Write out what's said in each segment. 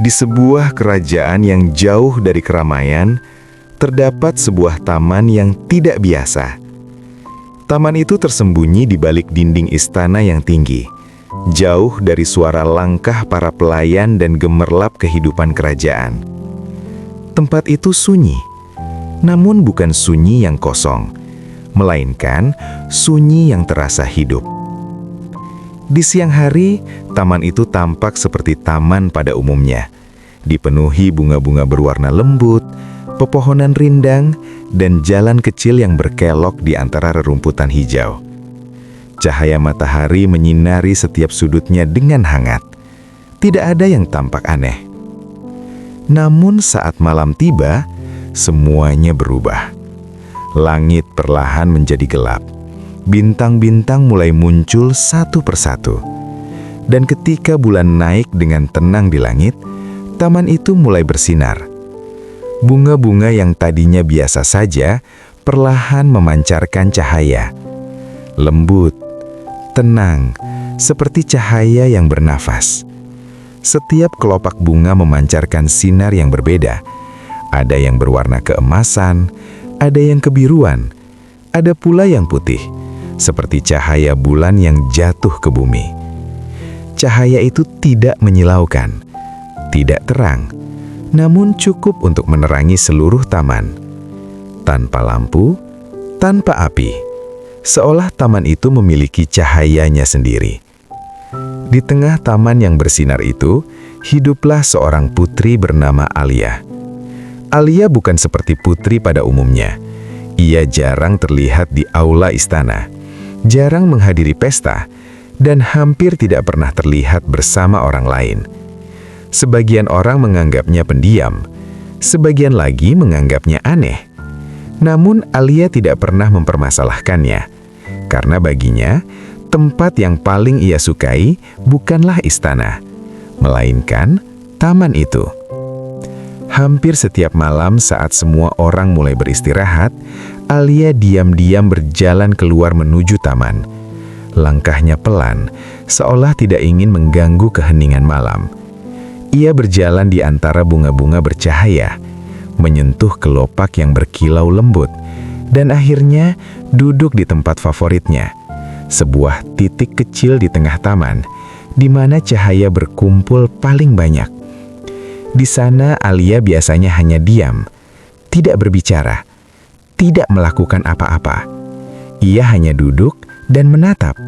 Di sebuah kerajaan yang jauh dari keramaian, terdapat sebuah taman yang tidak biasa. Taman itu tersembunyi di balik dinding istana yang tinggi, jauh dari suara langkah para pelayan dan gemerlap kehidupan kerajaan. Tempat itu sunyi, namun bukan sunyi yang kosong, melainkan sunyi yang terasa hidup. Di siang hari, taman itu tampak seperti taman pada umumnya, dipenuhi bunga-bunga berwarna lembut, pepohonan rindang, dan jalan kecil yang berkelok di antara rerumputan hijau. Cahaya matahari menyinari setiap sudutnya dengan hangat. Tidak ada yang tampak aneh. Namun saat malam tiba, semuanya berubah. Langit perlahan menjadi gelap. Bintang-bintang mulai muncul satu persatu. Dan ketika bulan naik dengan tenang di langit, taman itu mulai bersinar. Bunga-bunga yang tadinya biasa saja perlahan memancarkan cahaya. Lembut, tenang, seperti cahaya yang bernafas. Setiap kelopak bunga memancarkan sinar yang berbeda. Ada yang berwarna keemasan, ada yang kebiruan, ada pula yang putih, seperti cahaya bulan yang jatuh ke bumi. Cahaya itu tidak menyilaukan, tidak terang, namun cukup untuk menerangi seluruh taman. Tanpa lampu, tanpa api, seolah taman itu memiliki cahayanya sendiri. Di tengah taman yang bersinar itu, hiduplah seorang putri bernama Alia. Alia bukan seperti putri pada umumnya. Ia jarang terlihat di aula istana, jarang menghadiri pesta, dan hampir tidak pernah terlihat bersama orang lain. Sebagian orang menganggapnya pendiam, sebagian lagi menganggapnya aneh. Namun Alia tidak pernah mempermasalahkannya, karena baginya, tempat yang paling ia sukai bukanlah istana, melainkan taman itu. Hampir setiap malam saat semua orang mulai beristirahat, Alia diam-diam berjalan keluar menuju taman. Langkahnya pelan, seolah tidak ingin mengganggu keheningan malam. Ia berjalan di antara bunga-bunga bercahaya, menyentuh kelopak yang berkilau lembut, dan akhirnya duduk di tempat favoritnya, sebuah titik kecil di tengah taman, di mana cahaya berkumpul paling banyak. Di sana Alia biasanya hanya diam, tidak berbicara, tidak melakukan apa-apa. Ia hanya duduk dan menatap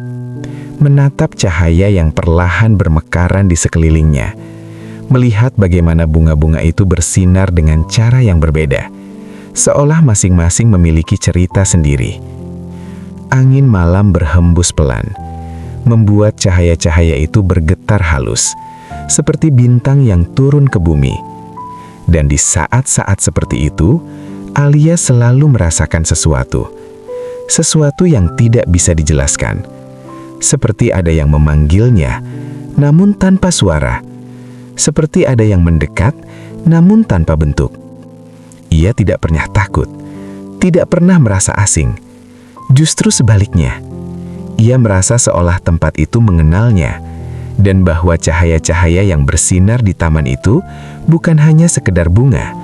cahaya yang perlahan bermekaran di sekelilingnya, melihat bagaimana bunga-bunga itu bersinar dengan cara yang berbeda, seolah masing-masing memiliki cerita sendiri. Angin malam berhembus pelan, membuat cahaya-cahaya itu bergetar halus, seperti bintang yang turun ke bumi. Dan di saat-saat seperti itu, Alia selalu merasakan sesuatu yang tidak bisa dijelaskan. Seperti ada yang memanggilnya, namun tanpa suara. Seperti ada yang mendekat, namun tanpa bentuk. Ia tidak pernah takut, tidak pernah merasa asing. Justru sebaliknya, ia merasa seolah tempat itu mengenalnya, dan bahwa cahaya-cahaya yang bersinar di taman itu bukan hanya sekedar bunga,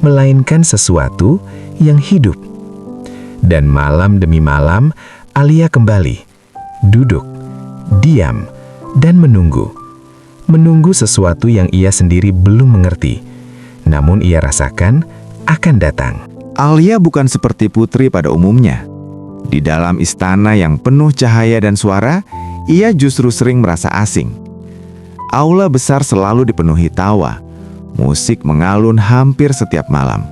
melainkan sesuatu yang hidup. Dan malam demi malam, Alia kembali, duduk, diam, dan menunggu. Menunggu sesuatu yang ia sendiri belum mengerti, namun ia rasakan akan datang. Alia bukan seperti putri pada umumnya. Di dalam istana yang penuh cahaya dan suara, ia justru sering merasa asing. Aula besar selalu dipenuhi tawa. Musik mengalun hampir setiap malam.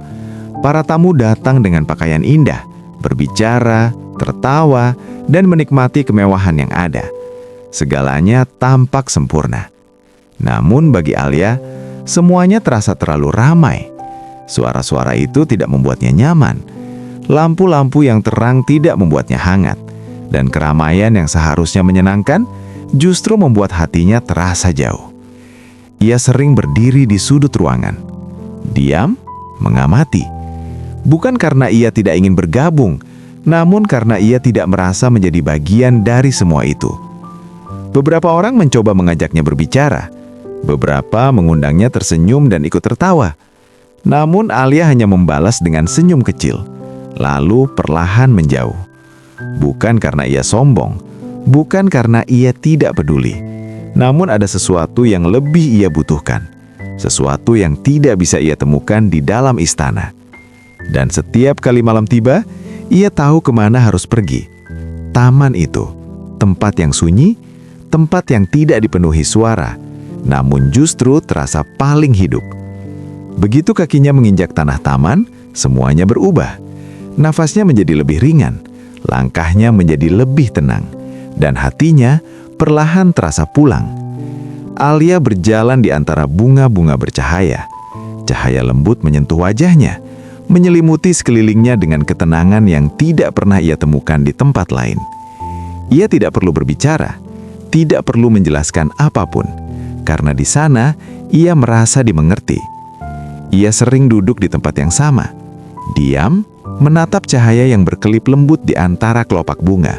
Para tamu datang dengan pakaian indah, berbicara, tertawa, dan menikmati kemewahan yang ada. Segalanya tampak sempurna. Namun bagi Alia, semuanya terasa terlalu ramai. Suara-suara itu tidak membuatnya nyaman. Lampu-lampu yang terang tidak membuatnya hangat. Dan keramaian yang seharusnya menyenangkan justru membuat hatinya terasa jauh. Ia sering berdiri di sudut ruangan, diam, mengamati. Bukan karena ia tidak ingin bergabung, namun karena ia tidak merasa menjadi bagian dari semua itu. Beberapa orang mencoba mengajaknya berbicara, Beberapa mengundangnya tersenyum dan ikut tertawa. Namun Alia hanya membalas dengan senyum kecil, lalu perlahan menjauh. Bukan karena ia sombong, bukan karena ia tidak peduli, namun ada sesuatu yang lebih ia butuhkan, sesuatu yang tidak bisa ia temukan di dalam istana. Dan setiap kali malam tiba, ia tahu kemana harus pergi. Taman itu, tempat yang sunyi, tempat yang tidak dipenuhi suara, namun justru terasa paling hidup. Begitu kakinya menginjak tanah taman, semuanya berubah. Nafasnya menjadi lebih ringan, langkahnya menjadi lebih tenang, dan hatinya perlahan terasa pulang. Alia berjalan di antara bunga-bunga bercahaya. Cahaya lembut menyentuh wajahnya, menyelimuti sekelilingnya dengan ketenangan yang tidak pernah ia temukan di tempat lain. Ia tidak perlu berbicara, tidak perlu menjelaskan apapun, karena di sana ia merasa dimengerti. Ia sering duduk di tempat yang sama, diam, menatap cahaya yang berkelip lembut di antara kelopak bunga.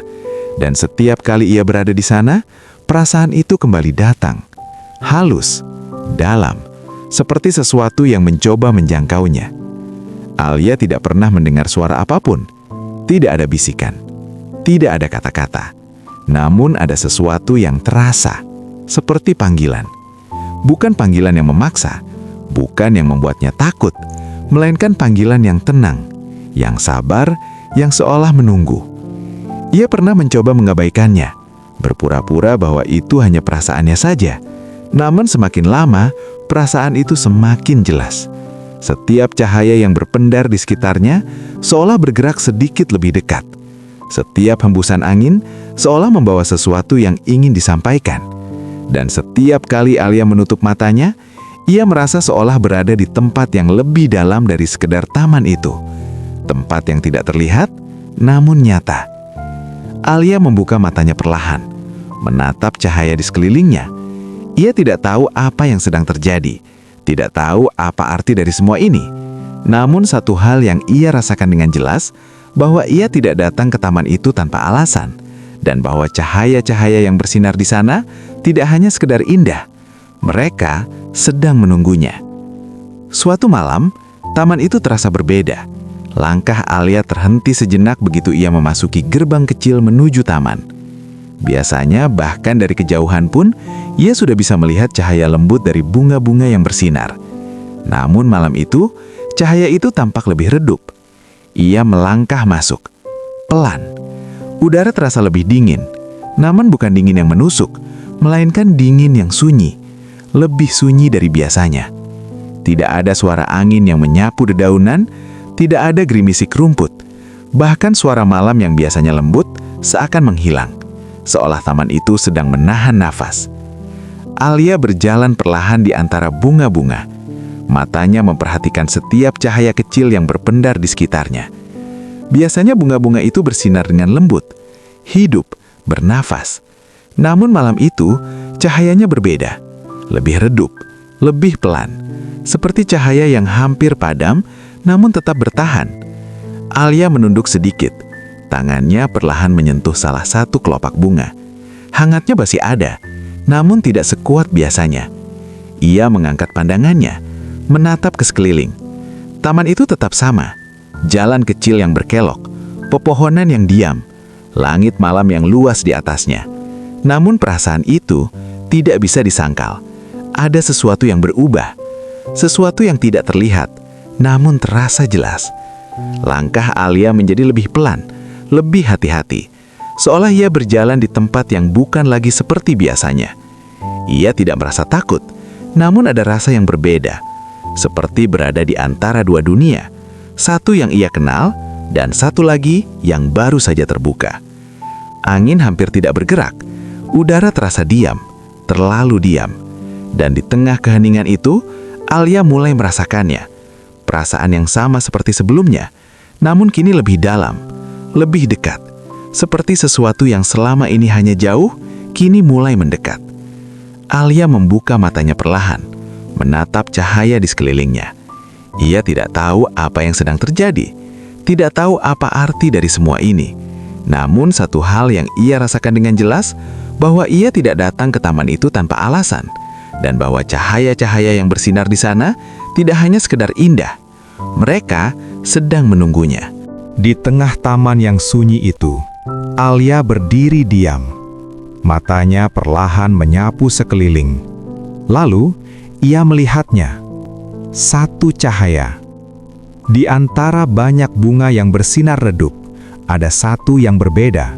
Dan setiap kali ia berada di sana, perasaan itu kembali datang. Halus, dalam, seperti sesuatu yang mencoba menjangkaunya. Alia tidak pernah mendengar suara apapun. Tidak ada bisikan, tidak ada kata-kata. Namun ada sesuatu yang terasa, seperti panggilan. Bukan panggilan yang memaksa, bukan yang membuatnya takut, melainkan panggilan yang tenang, yang sabar, yang seolah menunggu. Ia pernah mencoba mengabaikannya, berpura-pura bahwa itu hanya perasaannya saja. Namun semakin lama, perasaan itu semakin jelas. Setiap cahaya yang berpendar di sekitarnya seolah bergerak sedikit lebih dekat. Setiap hembusan angin seolah membawa sesuatu yang ingin disampaikan. Dan setiap kali Alia menutup matanya, ia merasa seolah berada di tempat yang lebih dalam dari sekedar taman itu. Tempat yang tidak terlihat, namun nyata. Alia membuka matanya perlahan, menatap cahaya di sekelilingnya. Ia tidak tahu apa yang sedang terjadi, tidak tahu apa arti dari semua ini. Namun satu hal yang ia rasakan dengan jelas, bahwa ia tidak datang ke taman itu tanpa alasan, dan bahwa cahaya-cahaya yang bersinar di sana tidak hanya sekedar indah. Mereka sedang menunggunya. Suatu malam, taman itu terasa berbeda. Langkah Alia terhenti sejenak begitu ia memasuki gerbang kecil menuju taman. Biasanya bahkan dari kejauhan pun, ia sudah bisa melihat cahaya lembut dari bunga-bunga yang bersinar. Namun malam itu, cahaya itu tampak lebih redup. Ia melangkah masuk. Pelan. Udara terasa lebih dingin. Namun bukan dingin yang menusuk, melainkan dingin yang sunyi. Lebih sunyi dari biasanya. Tidak ada suara angin yang menyapu dedaunan, tidak ada gerimisik rumput. Bahkan suara malam yang biasanya lembut seakan menghilang, seolah taman itu sedang menahan nafas. Alia berjalan perlahan di antara bunga-bunga. Matanya memperhatikan setiap cahaya kecil yang berpendar di sekitarnya. Biasanya bunga-bunga itu bersinar dengan lembut, hidup, bernafas. Namun malam itu, cahayanya berbeda. Lebih redup, lebih pelan. Seperti cahaya yang hampir padam, namun tetap bertahan. Alia menunduk sedikit. Tangannya perlahan menyentuh salah satu kelopak bunga. Hangatnya masih ada, namun tidak sekuat biasanya. Ia mengangkat pandangannya, menatap ke sekeliling. Taman itu tetap sama. Jalan kecil yang berkelok, pepohonan yang diam, langit malam yang luas di atasnya. Namun perasaan itu tidak bisa disangkal. Ada sesuatu yang berubah, sesuatu yang tidak terlihat, namun terasa jelas. Langkah Alia menjadi lebih pelan, lebih hati-hati, seolah ia berjalan di tempat yang bukan lagi seperti biasanya. Ia tidak merasa takut, namun ada rasa yang berbeda, seperti berada di antara dua dunia. Satu yang ia kenal, dan satu lagi yang baru saja terbuka. Angin hampir tidak bergerak, udara terasa diam, terlalu diam. Dan di tengah keheningan itu, Alia mulai merasakannya. Perasaan yang sama seperti sebelumnya, namun kini lebih dalam, lebih dekat. Seperti sesuatu yang selama ini hanya jauh, kini mulai mendekat. Alia membuka matanya perlahan, menatap cahaya di sekelilingnya. Ia tidak tahu apa yang sedang terjadi, tidak tahu apa arti dari semua ini. Namun satu hal yang ia rasakan dengan jelas, bahwa ia tidak datang ke taman itu tanpa alasan. dan bahwa cahaya-cahaya yang bersinar di sana tidak hanya sekedar indah. Mereka sedang menunggunya. Di tengah taman yang sunyi itu, Alia berdiri diam. Matanya perlahan menyapu sekeliling. Lalu, ia melihatnya. Satu cahaya. Di antara banyak bunga yang bersinar redup, ada satu yang berbeda.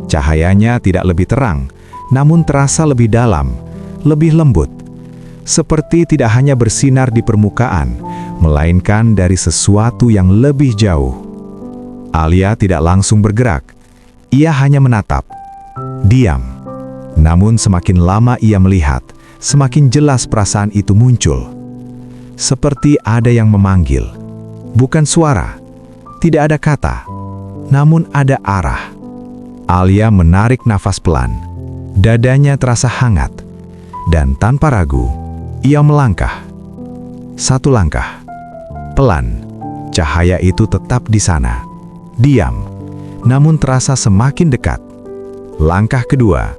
Cahayanya tidak lebih terang, namun terasa lebih dalam, lebih lembut. Seperti tidak hanya bersinar di permukaan, melainkan dari sesuatu yang lebih jauh. Alia tidak langsung bergerak. Ia hanya menatap. Diam. Namun semakin lama ia melihat, semakin jelas perasaan itu muncul. Seperti ada yang memanggil. Bukan suara, tidak ada kata, namun ada arah. Alia menarik nafas pelan. Dadanya terasa hangat. Dan tanpa ragu, ia melangkah. Satu langkah. Pelan, cahaya itu tetap di sana. Diam, namun terasa semakin dekat. Langkah kedua,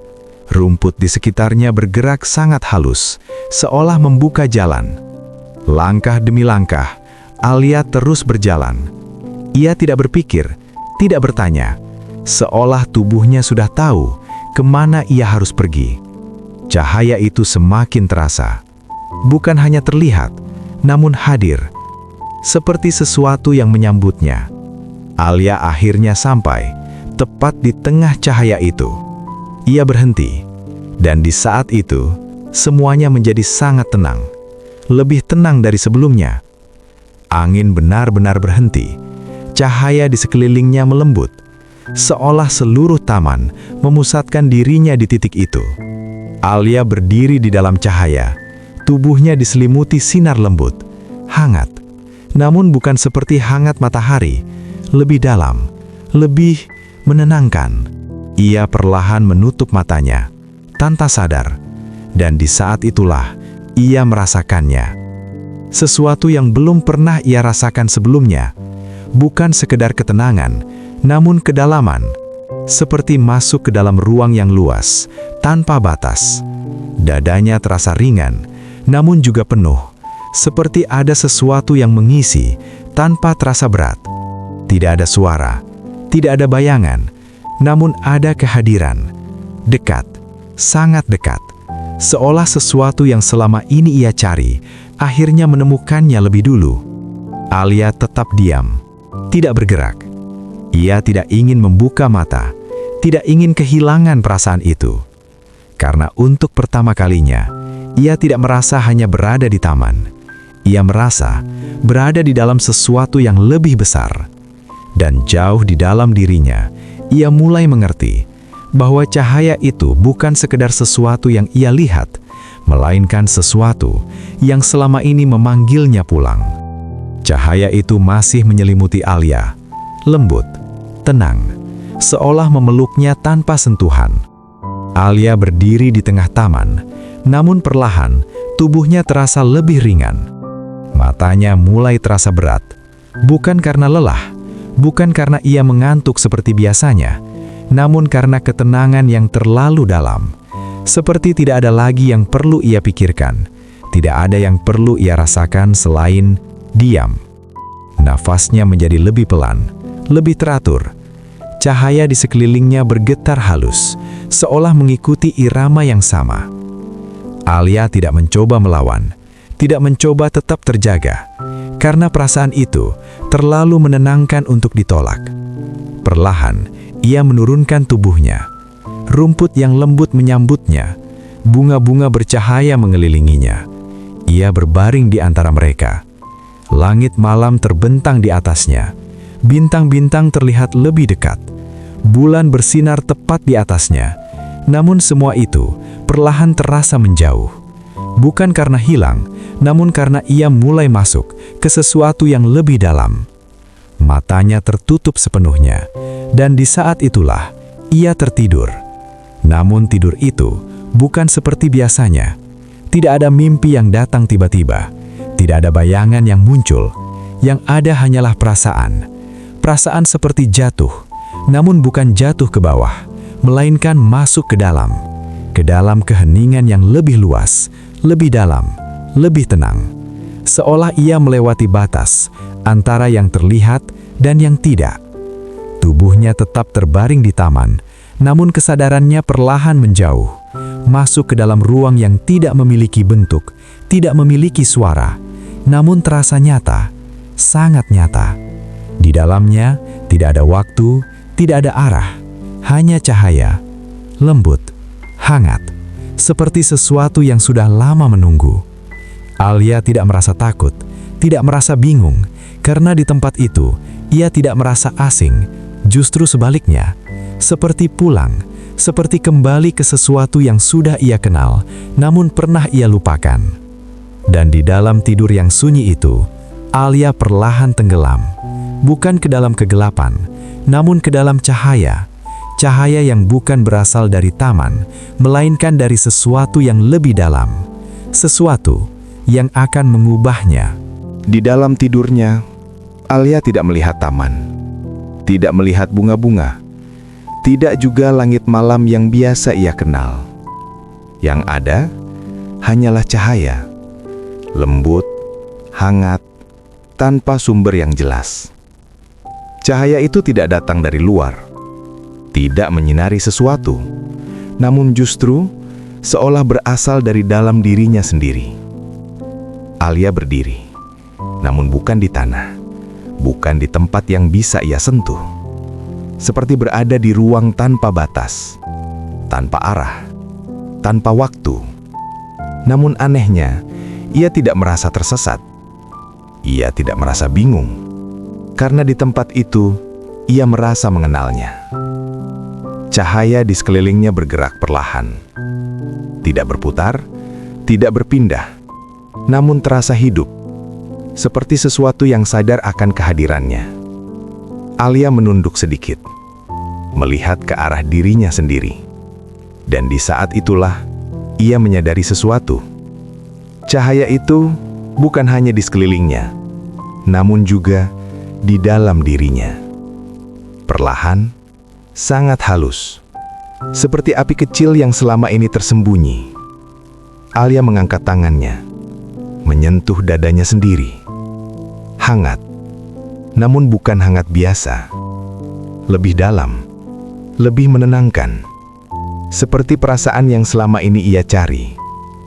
rumput di sekitarnya bergerak sangat halus, seolah membuka jalan. Langkah demi langkah, Alia terus berjalan. Ia tidak berpikir, tidak bertanya, seolah tubuhnya sudah tahu kemana ia harus pergi. Cahaya itu semakin terasa. Bukan hanya terlihat, namun hadir. Seperti sesuatu yang menyambutnya. Alia akhirnya sampai, tepat di tengah cahaya itu. Ia berhenti, dan di saat itu, semuanya menjadi sangat tenang. Lebih tenang dari sebelumnya. Angin benar-benar berhenti. Cahaya di sekelilingnya melembut. Seolah seluruh taman memusatkan dirinya di titik itu. Alia berdiri di dalam cahaya. Tubuhnya diselimuti sinar lembut. Hangat. Namun bukan seperti hangat matahari. Lebih dalam, lebih menenangkan. Ia perlahan menutup matanya, tanpa sadar. Dan di saat itulah, ia merasakannya. Sesuatu yang belum pernah ia rasakan sebelumnya. Bukan sekedar ketenangan, namun kedalaman. Seperti masuk ke dalam ruang yang luas, tanpa batas. Dadanya terasa ringan, namun juga penuh. Seperti ada sesuatu yang mengisi, tanpa terasa berat. Tidak ada suara, tidak ada bayangan, namun ada kehadiran. Dekat, sangat dekat. Seolah sesuatu yang selama ini ia cari, akhirnya menemukannya lebih dulu. Alia tetap diam, tidak bergerak. Ia tidak ingin membuka mata, tidak ingin kehilangan perasaan itu. Karena untuk pertama kalinya, ia tidak merasa hanya berada di taman. Ia merasa berada di dalam sesuatu yang lebih besar. Dan jauh di dalam dirinya, ia mulai mengerti bahwa cahaya itu bukan sekedar sesuatu yang ia lihat, melainkan sesuatu yang selama ini memanggilnya pulang. Cahaya itu masih menyelimuti Alia, lembut, tenang, seolah memeluknya tanpa sentuhan. Alia berdiri di tengah taman, namun perlahan tubuhnya terasa lebih ringan. Matanya mulai terasa berat, bukan karena lelah, bukan karena ia mengantuk seperti biasanya, namun karena ketenangan yang terlalu dalam. Seperti tidak ada lagi yang perlu ia pikirkan, tidak ada yang perlu ia rasakan selain diam. Nafasnya menjadi lebih pelan, lebih teratur. Cahaya di sekelilingnya bergetar halus, seolah mengikuti irama yang sama. Alia tidak mencoba melawan, tidak mencoba tetap terjaga, karena perasaan itu terlalu menenangkan untuk ditolak. Perlahan, ia menurunkan tubuhnya. Rumput yang lembut menyambutnya, bunga-bunga bercahaya mengelilinginya. Ia berbaring di antara mereka. Langit malam terbentang di atasnya. Bintang-bintang terlihat lebih dekat. Bulan bersinar tepat di atasnya. Namun semua itu perlahan terasa menjauh. Bukan karena hilang, namun karena ia mulai masuk ke sesuatu yang lebih dalam. Matanya tertutup sepenuhnya, dan di saat itulah ia tertidur. Namun tidur itu bukan seperti biasanya. Tidak ada mimpi yang datang tiba-tiba. Tidak ada bayangan yang muncul. Yang ada hanyalah perasaan. Perasaan seperti jatuh, namun bukan jatuh ke bawah, melainkan masuk ke dalam keheningan yang lebih luas, lebih dalam, lebih tenang. Seolah ia melewati batas antara yang terlihat dan yang tidak. Tubuhnya tetap terbaring di taman, namun kesadarannya perlahan menjauh, masuk ke dalam ruang yang tidak memiliki bentuk, tidak memiliki suara, namun terasa nyata, sangat nyata. Di dalamnya tidak ada waktu, tidak ada arah, hanya cahaya, lembut, hangat, seperti sesuatu yang sudah lama menunggu. Alia tidak merasa takut, tidak merasa bingung, karena di tempat itu ia tidak merasa asing, justru sebaliknya, seperti pulang, seperti kembali ke sesuatu yang sudah ia kenal, namun pernah ia lupakan. Dan di dalam tidur yang sunyi itu, Alia perlahan tenggelam, bukan ke dalam kegelapan, namun ke dalam cahaya. Cahaya yang bukan berasal dari taman, melainkan dari sesuatu yang lebih dalam, sesuatu yang akan mengubahnya. Di dalam tidurnya, Alia tidak melihat taman, tidak melihat bunga-bunga, tidak juga langit malam yang biasa ia kenal. Yang ada hanyalah cahaya, lembut, hangat, tanpa sumber yang jelas. Cahaya itu tidak datang dari luar, tidak menyinari sesuatu, namun justru seolah berasal dari dalam dirinya sendiri. Alia berdiri, namun bukan di tanah, bukan di tempat yang bisa ia sentuh. Seperti berada di ruang tanpa batas, tanpa arah, tanpa waktu. Namun anehnya, ia tidak merasa tersesat. Ia tidak merasa bingung, karena di tempat itu, ia merasa mengenalnya. Cahaya di sekelilingnya bergerak perlahan, tidak berputar, tidak berpindah, namun terasa hidup, seperti sesuatu yang sadar akan kehadirannya. Alia menunduk sedikit, melihat ke arah dirinya sendiri. Dan di saat itulah, ia menyadari sesuatu. Cahaya itu bukan hanya di sekelilingnya, namun juga di dalam dirinya. Perlahan, sangat halus, seperti api kecil yang selama ini tersembunyi. Alia mengangkat tangannya, menyentuh dadanya sendiri. Hangat, namun bukan hangat biasa. Lebih dalam, lebih menenangkan. Seperti perasaan yang selama ini ia cari,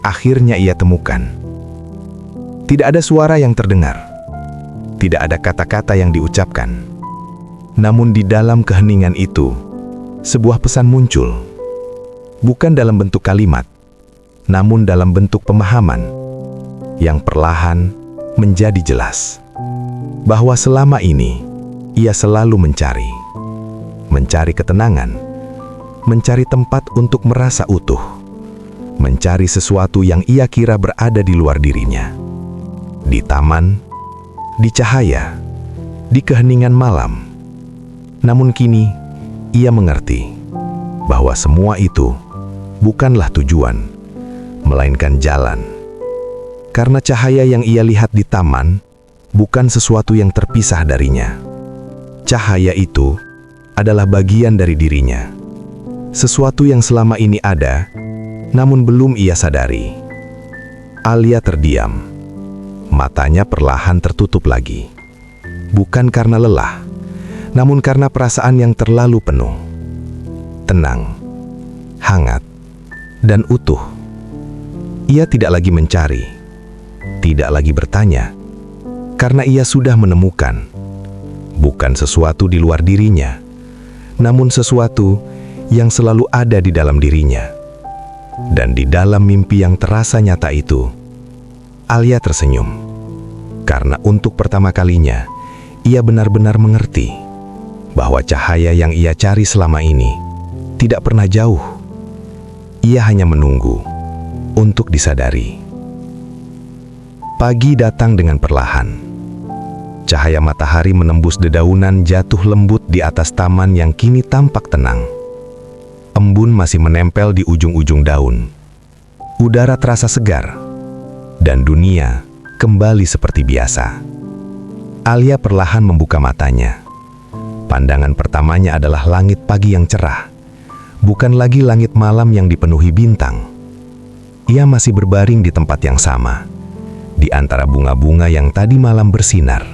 akhirnya ia temukan. Tidak ada suara yang terdengar. Tidak ada kata-kata yang diucapkan. Namun di dalam keheningan itu, sebuah pesan muncul. Bukan dalam bentuk kalimat, namun dalam bentuk pemahaman yang perlahan menjadi jelas. Bahwa selama ini, ia selalu mencari ketenangan, mencari tempat untuk merasa utuh, mencari sesuatu yang ia kira berada di luar dirinya. Di taman, di cahaya, di keheningan malam. Namun kini, ia mengerti bahwa semua itu bukanlah tujuan, melainkan jalan. Karena cahaya yang ia lihat di taman bukan sesuatu yang terpisah darinya. Cahaya itu adalah bagian dari dirinya. Sesuatu yang selama ini ada, namun belum ia sadari. Alia terdiam. Matanya perlahan tertutup lagi. Bukan karena lelah, namun karena perasaan yang terlalu penuh. Tenang, hangat, dan utuh. Ia tidak lagi mencari, tidak lagi bertanya, karena ia sudah menemukan bukan sesuatu di luar dirinya, namun sesuatu yang selalu ada di dalam dirinya. Dan di dalam mimpi yang terasa nyata itu, Alia tersenyum, karena untuk pertama kalinya ia benar-benar mengerti bahwa cahaya yang ia cari selama ini tidak pernah jauh. Ia hanya menunggu untuk disadari. Pagi datang dengan perlahan. Cahaya matahari menembus dedaunan jatuh lembut di atas taman yang kini tampak tenang. Embun masih menempel di ujung-ujung daun. Udara terasa segar, dan dunia kembali seperti biasa. Alia perlahan membuka matanya. Pandangan pertamanya adalah langit pagi yang cerah, bukan lagi langit malam yang dipenuhi bintang. ia masih berbaring di tempat yang sama, di antara bunga-bunga yang tadi malam bersinar.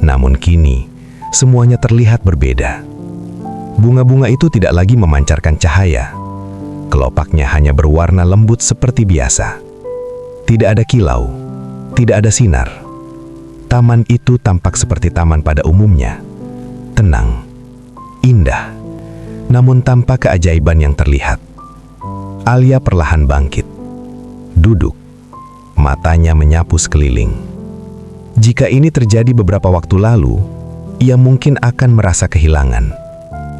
Namun kini, semuanya terlihat berbeda. Bunga-bunga itu tidak lagi memancarkan cahaya. Kelopaknya hanya berwarna lembut seperti biasa. Tidak ada kilau, tidak ada sinar. Taman itu tampak seperti taman pada umumnya. Tenang, indah, namun tanpa keajaiban yang terlihat. Alia perlahan bangkit, duduk, matanya menyapu sekeliling. Jika ini terjadi beberapa waktu lalu, ia mungkin akan merasa kehilangan.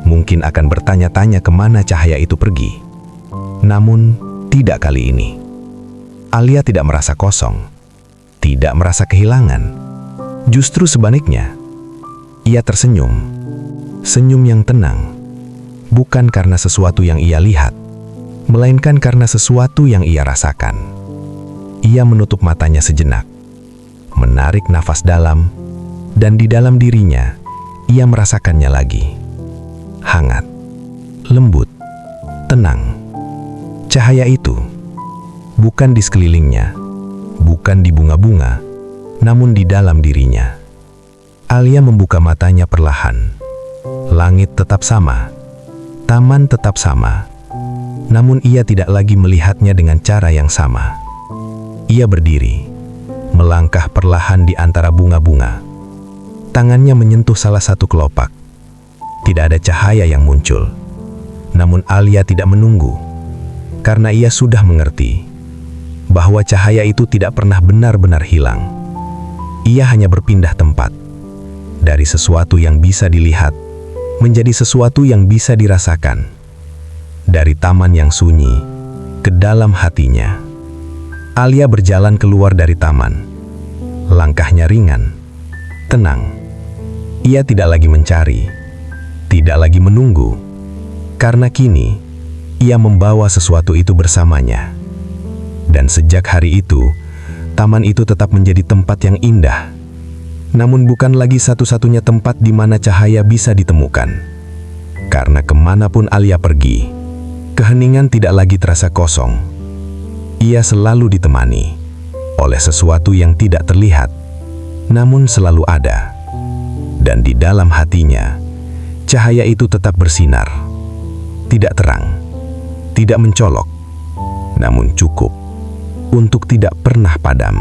Mungkin akan bertanya-tanya kemana cahaya itu pergi. Namun, tidak kali ini. Alia tidak merasa kosong, tidak merasa kehilangan. Justru sebaliknya, ia tersenyum. Senyum yang tenang, bukan karena sesuatu yang ia lihat, melainkan karena sesuatu yang ia rasakan. Ia menutup matanya sejenak, menarik nafas dalam, dan di dalam dirinya, ia merasakannya lagi. Hangat, lembut, tenang. Cahaya itu bukan di sekelilingnya, bukan di bunga-bunga, namun di dalam dirinya. Alia membuka matanya perlahan. Langit tetap sama, taman tetap sama, namun ia tidak lagi melihatnya dengan cara yang sama. Ia berdiri, melangkah perlahan di antara bunga-bunga. Tangannya menyentuh salah satu kelopak. Tidak ada cahaya yang muncul. Namun Alia tidak menunggu, karena ia sudah mengerti bahwa cahaya itu tidak pernah benar-benar hilang. Ia hanya berpindah tempat, dari sesuatu yang bisa dilihat menjadi sesuatu yang bisa dirasakan. Dari taman yang sunyi ke dalam hatinya. Alia berjalan keluar dari taman. Langkahnya ringan, tenang. Ia tidak lagi mencari, tidak lagi menunggu, karena kini ia membawa sesuatu itu bersamanya. Dan sejak hari itu, taman itu tetap menjadi tempat yang indah. Namun bukan lagi satu-satunya tempat di mana cahaya bisa ditemukan. Karena kemanapun Alia pergi, keheningan tidak lagi terasa kosong. Ia selalu ditemani oleh sesuatu yang tidak terlihat, namun selalu ada. Dan di dalam hatinya, cahaya itu tetap bersinar. Tidak terang, tidak mencolok, namun cukup untuk tidak pernah padam.